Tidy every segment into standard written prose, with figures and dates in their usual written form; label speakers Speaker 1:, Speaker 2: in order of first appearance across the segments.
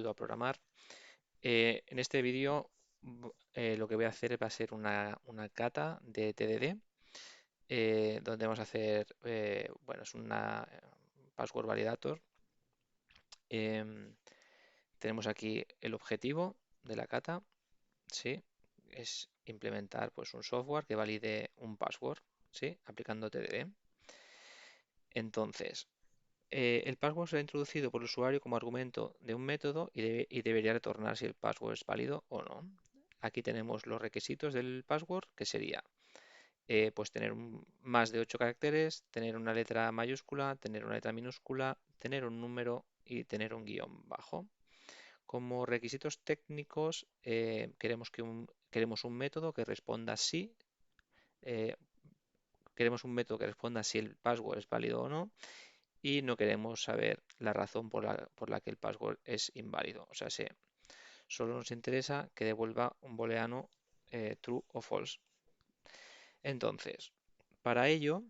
Speaker 1: ayudo a programar. En este vídeo lo que voy a hacer va a ser una cata de TDD, donde vamos a hacer, bueno, es una password validator. Em, Tenemos aquí el objetivo de la cata, ¿sí? Es implementar pues, un software que valide un password, ¿sí? Aplicando TDD. Entonces, el password será introducido por el usuario como argumento de un método y debería retornar si el password es válido o no. Aquí tenemos los requisitos del password, que sería pues tener más de 8 caracteres, tener una letra mayúscula, tener una letra minúscula, tener un número y tener un guión bajo. Como requisitos técnicos, queremos un método que responda sí, eh, queremos un método que responda si el password es válido o no, y no queremos saber la razón por la que el password es inválido. O sea, solo nos interesa que devuelva un booleano true o false. Entonces, para ello,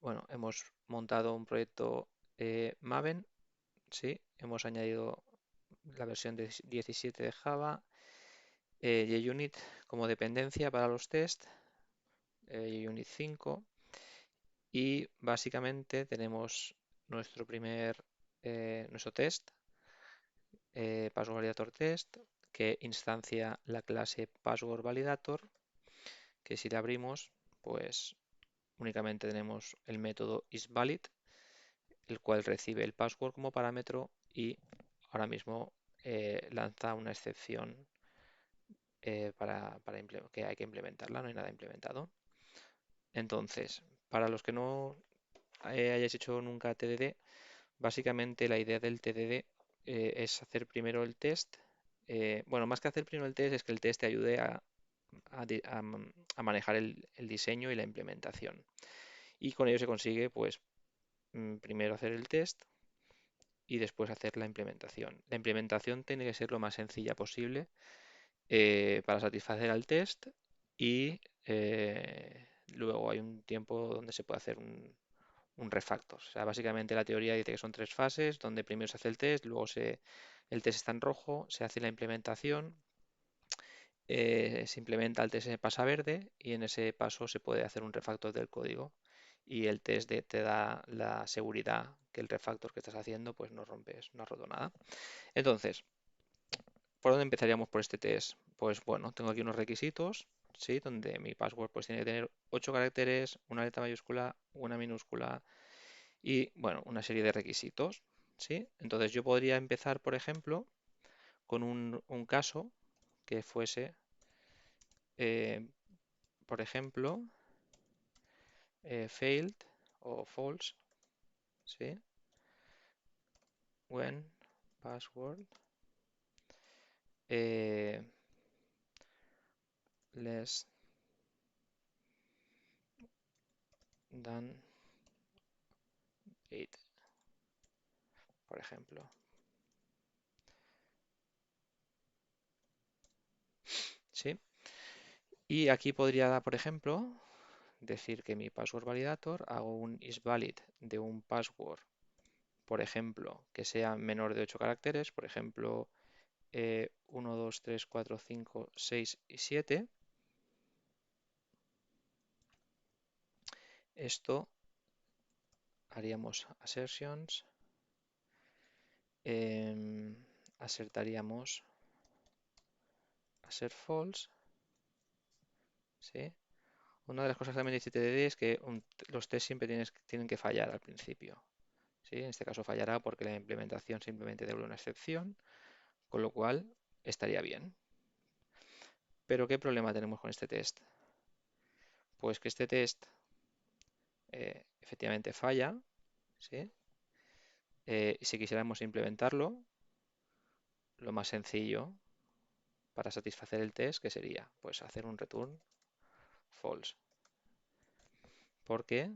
Speaker 1: bueno, hemos montado un proyecto Maven, ¿sí? Hemos añadido la versión de 17 de Java, JUnit como dependencia para los test, JUnit 5, y básicamente tenemos nuestro test, password validator test, que instancia la clase password validator, que si la abrimos, pues únicamente tenemos el método isValid, el cual recibe el password como parámetro y ahora mismo lanza una excepción que hay que implementarla, no hay nada implementado. Entonces, para los que no hayáis hecho nunca TDD, básicamente la idea del TDD es hacer primero el test. Bueno, más que hacer primero el test, es que el test te ayude a manejar el diseño y la implementación. Y con ello se consigue, pues, primero hacer el test y después hacer la implementación. La implementación tiene que ser lo más sencilla posible para satisfacer al test y luego hay un tiempo donde se puede hacer un refactor. O sea, básicamente la teoría dice que son tres fases, donde primero se hace el test, luego el test está en rojo, se hace la implementación, se implementa el test se pasa a verde y en ese paso se puede hacer un refactor del código y el test te da la seguridad que el refactor que estás haciendo pues no rompes, no ha roto nada. Entonces, ¿por dónde empezaríamos por este test? Pues bueno, tengo aquí unos requisitos, ¿sí? Donde mi password pues tiene que tener 8 caracteres, una letra mayúscula, una minúscula y bueno, una serie de requisitos, ¿sí? Entonces yo podría empezar, por ejemplo, con un caso que fuese, eh, por ejemplo, failed o false, ¿sí? When password eh, less than 8, por ejemplo, ¿sí? Y aquí podría, por ejemplo, decir que mi password validator hago un isValid de un password, por ejemplo, que sea menor de 8 caracteres, por ejemplo, 1, 2, 3, 4, 5, 6 y 7. Esto haríamos assertions, eh, asertaríamos assert false, ¿sí? Una de las cosas que también dice TDD es que los tests siempre tienen que fallar al principio, ¿sí? En este caso fallará porque la implementación simplemente devuelve una excepción, con lo cual estaría bien. Pero ¿qué problema tenemos con este test? Pues que este test efectivamente falla, ¿sí? Y si quisiéramos implementarlo, lo más sencillo para satisfacer el test, ¿qué sería? Pues hacer un return false. Porque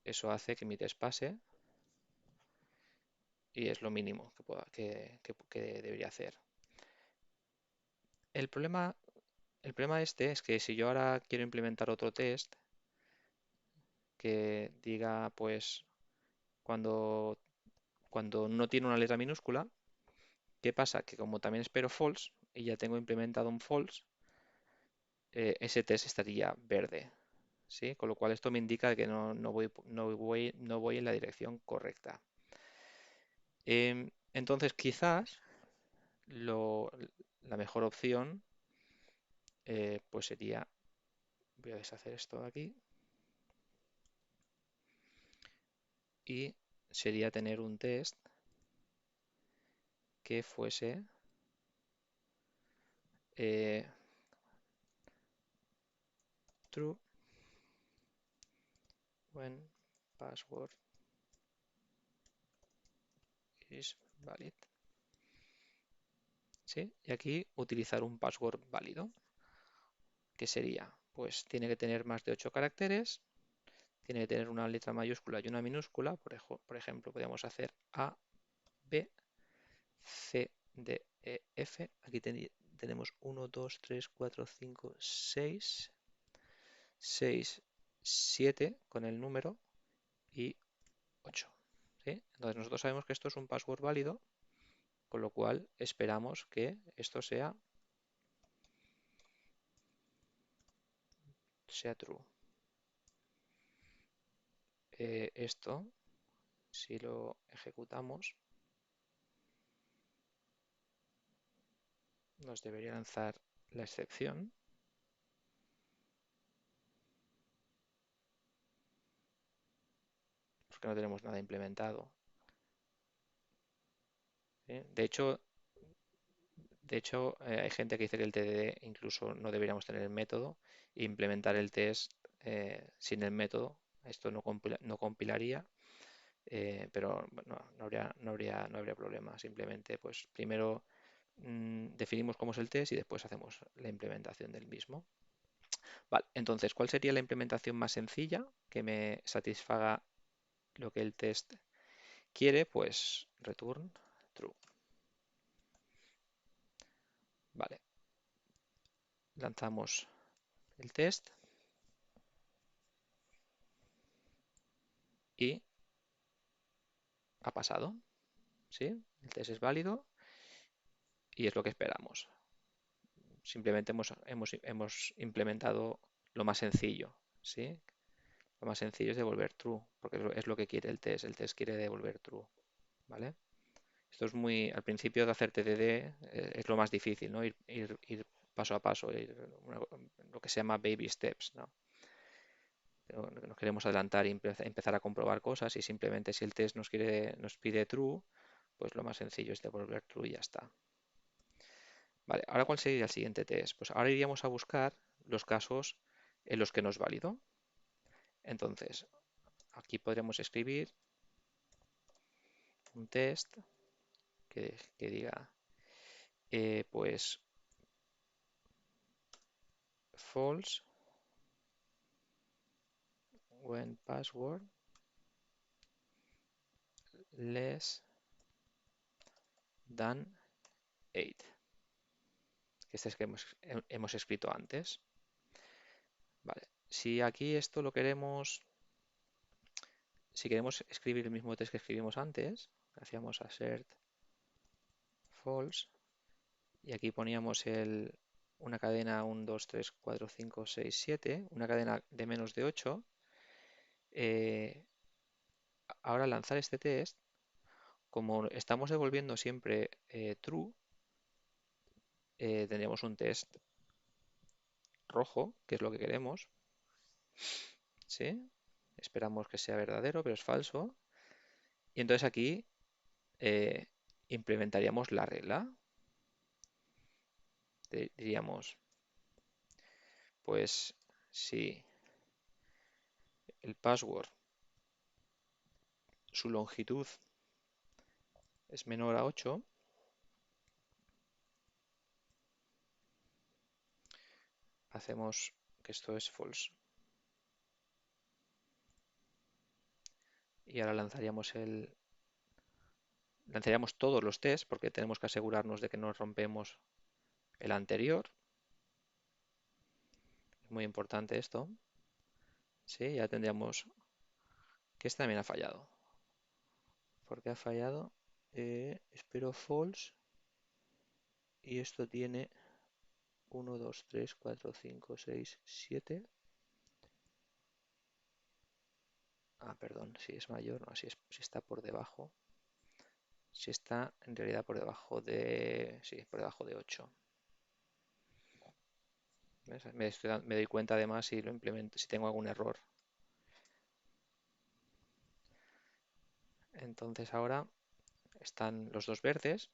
Speaker 1: eso hace que mi test pase y es lo mínimo que debería hacer. El problema, el problema este es que si yo ahora quiero implementar otro test que diga, pues, cuando cuando no tiene una letra minúscula, ¿qué pasa? Que como también espero false y ya tengo implementado un false, ese test estaría verde, ¿sí? Con lo cual esto me indica que no voy en la dirección correcta. Entonces quizás lo- la mejor opción pues sería, voy a deshacer esto de aquí, y sería tener un test que fuese eh, true when password is valid. ¿Sí? Y aquí utilizar un password válido, que sería, pues tiene que tener más de 8 caracteres, tiene que tener una letra mayúscula y una minúscula, por ejemplo, podríamos hacer A, B, C, D, E, F. Aquí tenemos 1, 2, 3, 4, 5, 6, 6, 7 con el número y 8. ¿Sí? Entonces nosotros sabemos que esto es un password válido, con lo cual esperamos que esto sea true. Esto, si lo ejecutamos, nos debería lanzar la excepción, porque no tenemos nada implementado. ¿Sí? Hay gente que dice que el TDD incluso no deberíamos tener el método e implementar el test sin el método. Esto no compilaría, pero bueno, no habría problema. Simplemente, pues primero definimos cómo es el test y después hacemos la implementación del mismo. Vale, entonces, ¿cuál sería la implementación más sencilla que me satisfaga lo que el test quiere? Pues return true. Vale, lanzamos el test y ha pasado, ¿sí? El test es válido y es lo que esperamos. Simplemente hemos implementado lo más sencillo, ¿sí? Lo más sencillo es devolver true, porque es lo que quiere el test. El test quiere devolver true, ¿vale? Esto es al principio de hacer TDD es lo más difícil, ¿no? Ir paso a paso, lo que se llama baby steps, ¿no? Nos queremos adelantar y empezar a comprobar cosas y simplemente si el test nos pide true, pues lo más sencillo es devolver true y ya está. Vale, ahora ¿cuál sería el siguiente test? Pues ahora iríamos a buscar los casos en los que no es válido. Entonces, aquí podremos escribir un test que diga, pues, false when password less than 8. Este es que hemos escrito antes. Vale, si aquí esto lo queremos, si queremos escribir el mismo test que escribimos antes, hacíamos assert false y aquí poníamos una cadena 1, 2, 3, 4, 5, 6, 7, una cadena de menos de 8. eh, Ahora lanzar este test, como estamos devolviendo siempre true, tendríamos un test rojo, que es lo que queremos, ¿sí? Esperamos que sea verdadero, pero es falso. Y entonces aquí eh, implementaríamos la regla. Diríamos, pues si el password, su longitud es menor a 8, hacemos que esto es false. Y ahora lanzaríamos todos los tests porque tenemos que asegurarnos de que no rompemos el anterior. Es muy importante esto. Sí, ya tendríamos que este también ha fallado. ¿Por qué ha fallado? Espero false. Y esto tiene 1, 2, 3, 4, 5, 6, 7. Ah, perdón, si es mayor, no, si está por debajo. Si está en realidad por debajo de... Sí, por debajo de 8. ¿Ves? Me doy cuenta además si lo implemento, si tengo algún error. Entonces ahora están los dos verdes,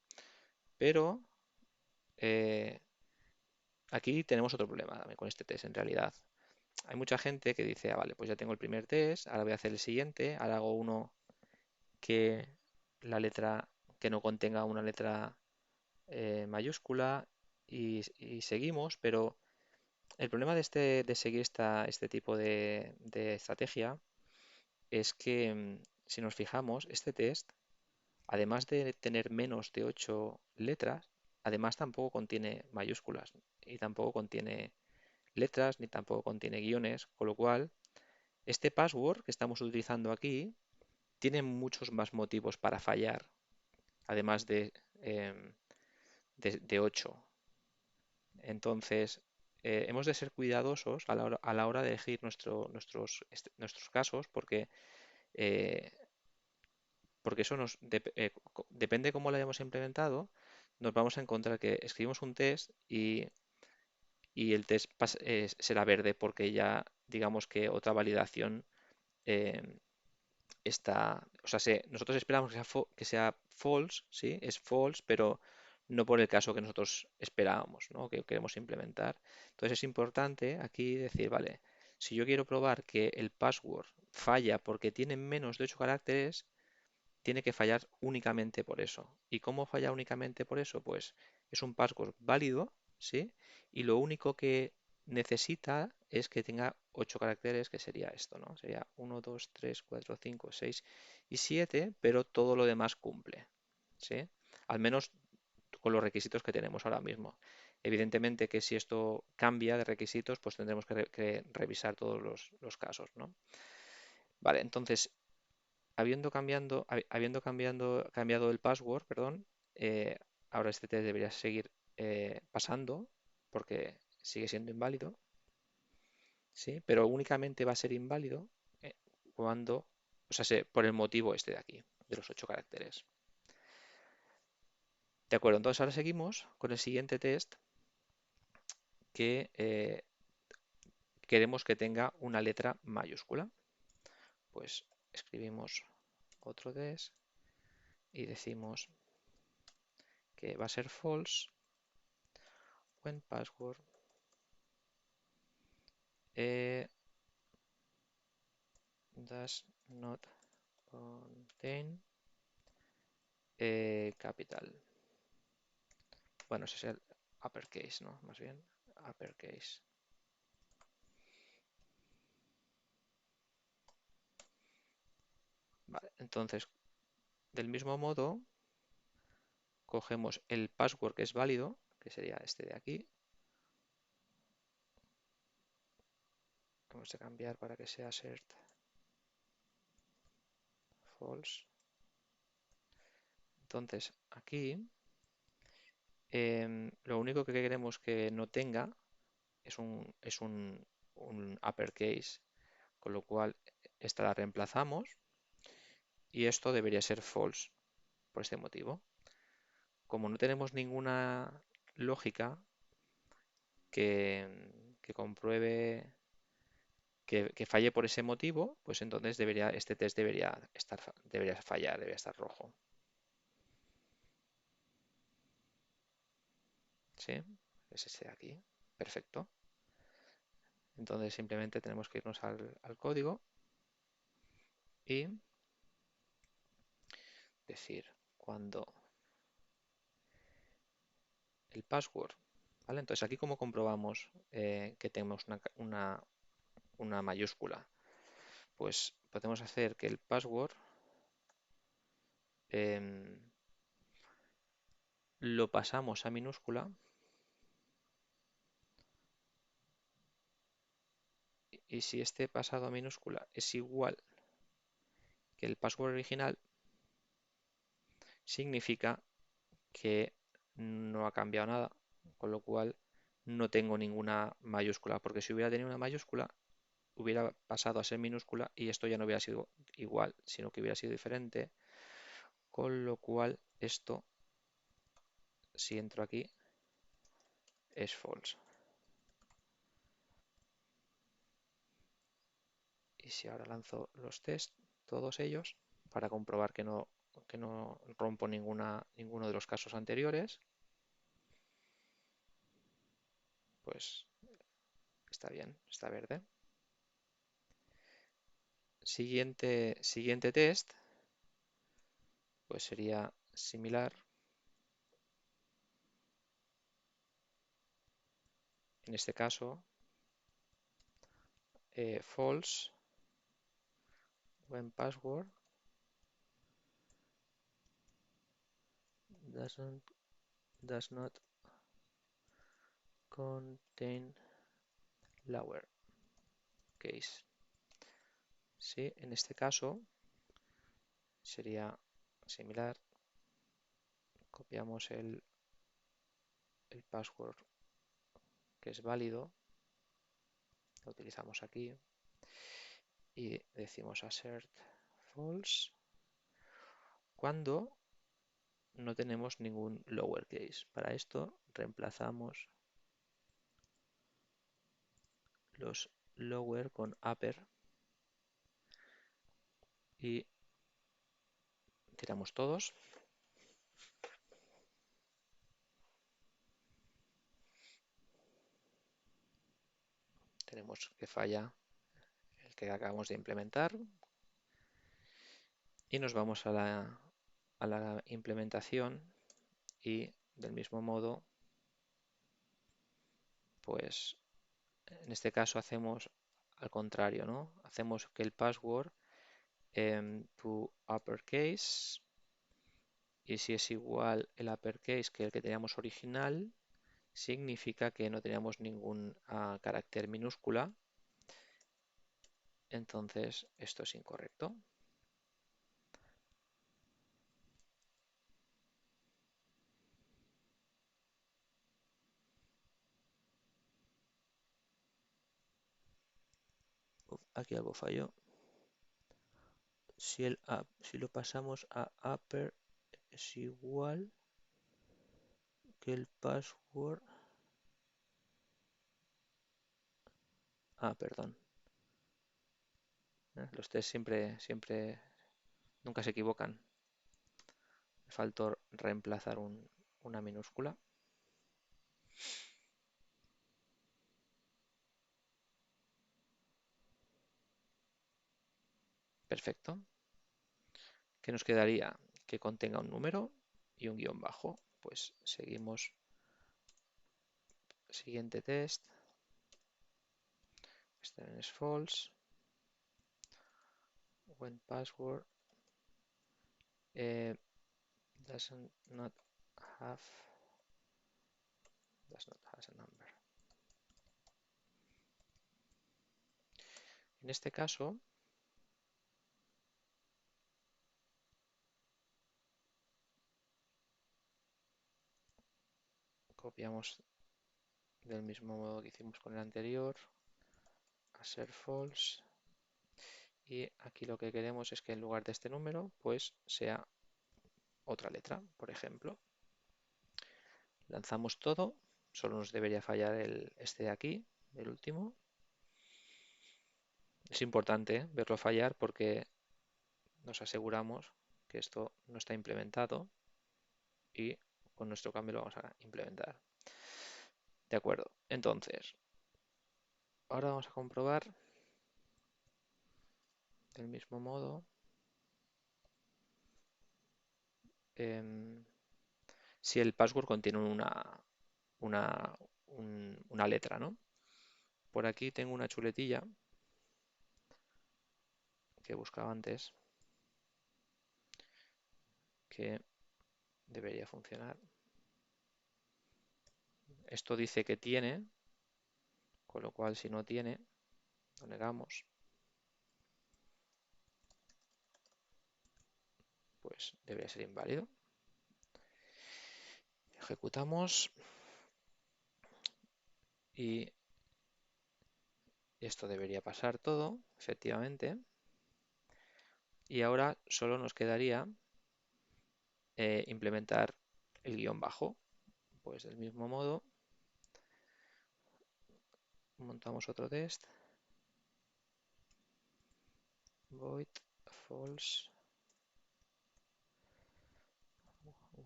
Speaker 1: pero eh, aquí tenemos otro problema también con este test en realidad. Hay mucha gente que dice, ah, vale, pues ya tengo el primer test, ahora voy a hacer el siguiente, ahora hago uno que la letra, que no contenga una letra mayúscula y seguimos, pero el problema de seguir este tipo de estrategia es que si nos fijamos, este test, además de tener menos de 8 letras, además tampoco contiene mayúsculas y tampoco contiene letras ni tampoco contiene guiones, con lo cual este password que estamos utilizando aquí tiene muchos más motivos para fallar, además em, de 8. Entonces, hemos de ser cuidadosos a la hora de elegir nuestros casos eh, porque eso depende cómo lo hayamos implementado, nos vamos a encontrar que escribimos un test y el test será verde porque ya digamos que otra validación eh, o sea, nosotros esperamos que sea false, ¿sí? Es false, pero no por el caso que nosotros esperábamos, ¿no? Que queremos implementar. Entonces es importante aquí decir, vale, si yo quiero probar que el password falla porque tiene menos de 8 caracteres, tiene que fallar únicamente por eso. ¿Y cómo falla únicamente por eso? Pues es un password válido, ¿sí? Y lo único que necesita es que tenga 8 caracteres, que sería esto, ¿no? Sería 1, 2, 3, 4, 5, 6 y 7, pero todo lo demás cumple, ¿sí? Al menos con los requisitos que tenemos ahora mismo. Evidentemente que si esto cambia de requisitos, pues tendremos que revisar todos los casos, ¿no? Vale, entonces cambiado el password, perdón, ahora este test debería seguir pasando porque sigue siendo inválido, ¿sí? Pero únicamente va a ser inválido eh, cuando, o sea, por el motivo este de aquí, de los 8 caracteres. De acuerdo, entonces ahora seguimos con el siguiente test que queremos que tenga una letra mayúscula. Pues escribimos otro test y decimos que va a ser false when password eh, does not contain capital. Bueno, ese es el uppercase, ¿no? Más bien, uppercase. Vale, entonces, del mismo modo, cogemos el password que es válido, que sería este de aquí. Vamos a cambiar para que sea cert false. Entonces, aquí, lo único que queremos que no tenga es un uppercase, con lo cual esta la reemplazamos y esto debería ser false por este motivo. Como no tenemos ninguna lógica que, que compruebe que falle por ese motivo, pues entonces este test debería fallar, debería estar rojo. ¿Sí? Es este de aquí. Perfecto. Entonces simplemente tenemos que irnos al código y decir cuando el password, ¿vale? Entonces aquí como comprobamos que tenemos una mayúscula, pues podemos hacer que el password em, lo pasamos a minúscula y si este pasado a minúscula es igual que el password original, significa que no ha cambiado nada, con lo cual no tengo ninguna mayúscula, porque si hubiera tenido una mayúscula, hubiera pasado a ser minúscula y esto ya no hubiera sido igual, sino que hubiera sido diferente, con lo cual esto, si entro aquí, es false. Y si ahora lanzo los test, todos ellos, para comprobar que no rompo ninguno de los casos anteriores, pues está bien, está verde. Siguiente test, pues sería similar. En este caso, false when password does not contain lower case. Sí, en este caso sería similar. Copiamos el password que es válido, lo utilizamos aquí y decimos assert false cuando no tenemos ningún lowercase. Para esto reemplazamos los lower con upper y tiramos todos. Tenemos que falla el que acabamos de implementar y nos vamos a la implementación y del mismo modo, pues en este caso hacemos al contrario, ¿no? Hacemos que el password to uppercase y si es igual el uppercase que el que teníamos original, significa que no teníamos ningún carácter minúscula, entonces esto es incorrecto. Uf, aquí algo falló. Si lo pasamos a upper es igual que el password. Perdón. Los test nunca se equivocan. Me faltó reemplazar una minúscula. Perfecto. ¿Qué nos quedaría? Que contenga un número y un guión bajo. Pues seguimos. Siguiente test. Este es false. When password does not have a number. En este caso, copiamos del mismo modo que hicimos con el anterior, a ser false. Y aquí lo que queremos es que en lugar de este número, pues sea otra letra, por ejemplo. Lanzamos todo, solo nos debería fallar este de aquí, el último. Es importante verlo fallar porque nos aseguramos que esto no está implementado y con nuestro cambio lo vamos a implementar. De acuerdo, entonces, ahora vamos a comprobar del mismo modo si el password contiene una letra, ¿no? Por aquí tengo una chuletilla que buscaba antes que debería funcionar. Esto dice que tiene, con lo cual si no tiene, lo negamos. Pues debería ser inválido. ejecutamos y esto debería pasar todo, efectivamente. Y ahora solo nos quedaría implementar el guión bajo. Pues del mismo modo, montamos otro test. Void false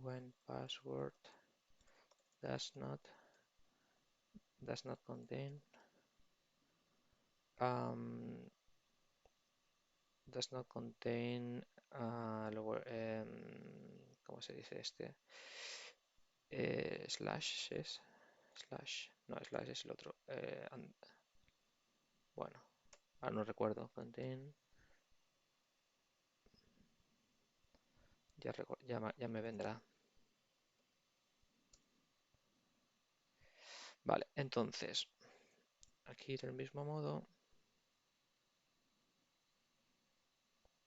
Speaker 1: when password does not contain um, does not contain luego, ¿cómo se dice este? Slash es slash, no, slash es el otro. Bueno, ahora no recuerdo. Contain, ya me vendrá. Vale, entonces, aquí del mismo modo,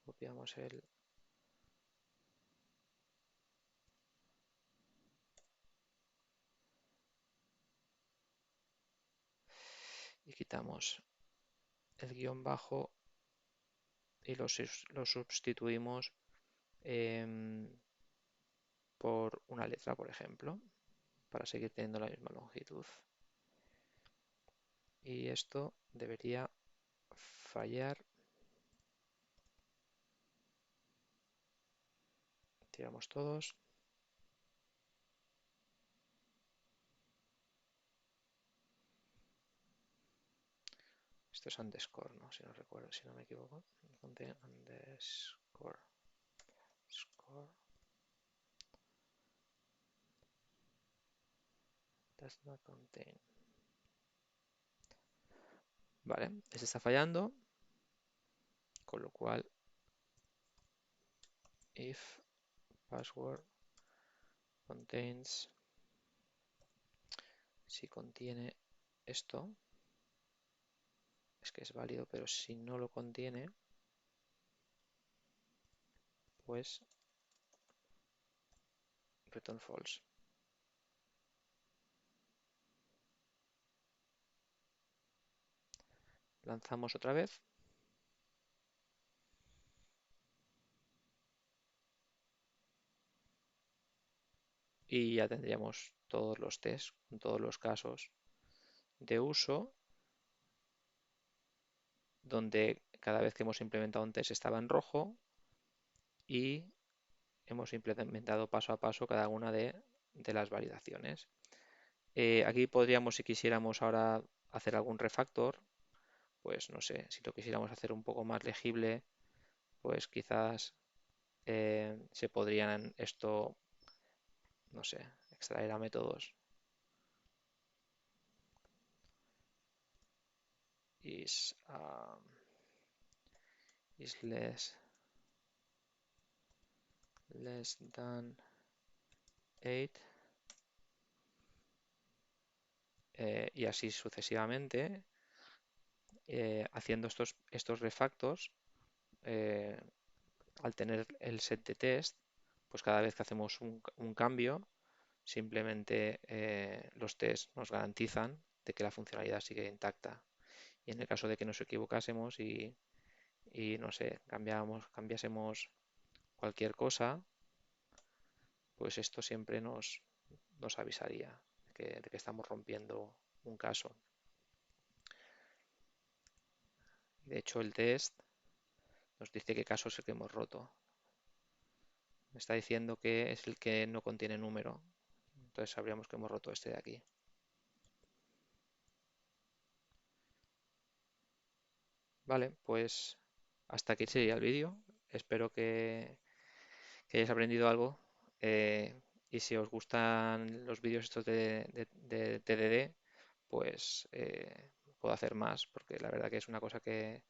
Speaker 1: copiamos el y quitamos el guión bajo y lo sustituimos por una letra, por ejemplo, para seguir teniendo la misma longitud. Y esto debería fallar. Tiramos todos. Esto es underscore, ¿no? Si no recuerdo, si no me equivoco. Contain underscore. Score does not contain. Vale, este está fallando, con lo cual if password contains, si contiene esto, es que es válido, pero si no lo contiene, pues return false. Lanzamos otra vez. Y ya tendríamos todos los tests, con todos los casos de uso, donde cada vez que hemos implementado un test estaba en rojo y hemos implementado paso a paso cada una de las validaciones. Aquí podríamos, si quisiéramos ahora hacer algún refactor, pues no sé, si lo quisiéramos hacer un poco más legible, pues quizás se podrían esto, no sé, extraer a métodos is less than 8 y así sucesivamente, haciendo estos refactors, eh, al tener el set de test, pues cada vez que hacemos un cambio, simplemente los tests nos garantizan de que la funcionalidad sigue intacta. Y en el caso de que nos equivocásemos y no sé, cambiásemos cualquier cosa, pues esto siempre nos avisaría de que estamos rompiendo un caso. De hecho, el test nos dice qué caso es el que hemos roto. Me está diciendo que es el que no contiene número. Entonces sabríamos que hemos roto este de aquí. Vale, pues hasta aquí sería el vídeo. Espero que hayáis aprendido algo. Y si os gustan los vídeos estos de TDD, pues puedo hacer más, porque la verdad que es una cosa que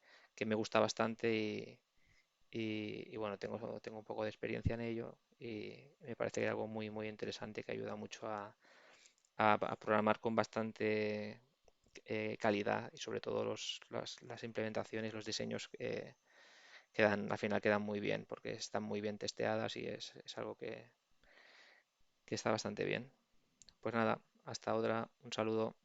Speaker 1: me gusta bastante y bueno, tengo un poco de experiencia en ello y me parece que es algo muy, muy interesante que ayuda mucho a programar con bastante calidad y sobre todo las implementaciones, los diseños al final quedan muy bien porque están muy bien testeadas y es algo que está bastante bien. Pues nada, hasta otra. Un saludo.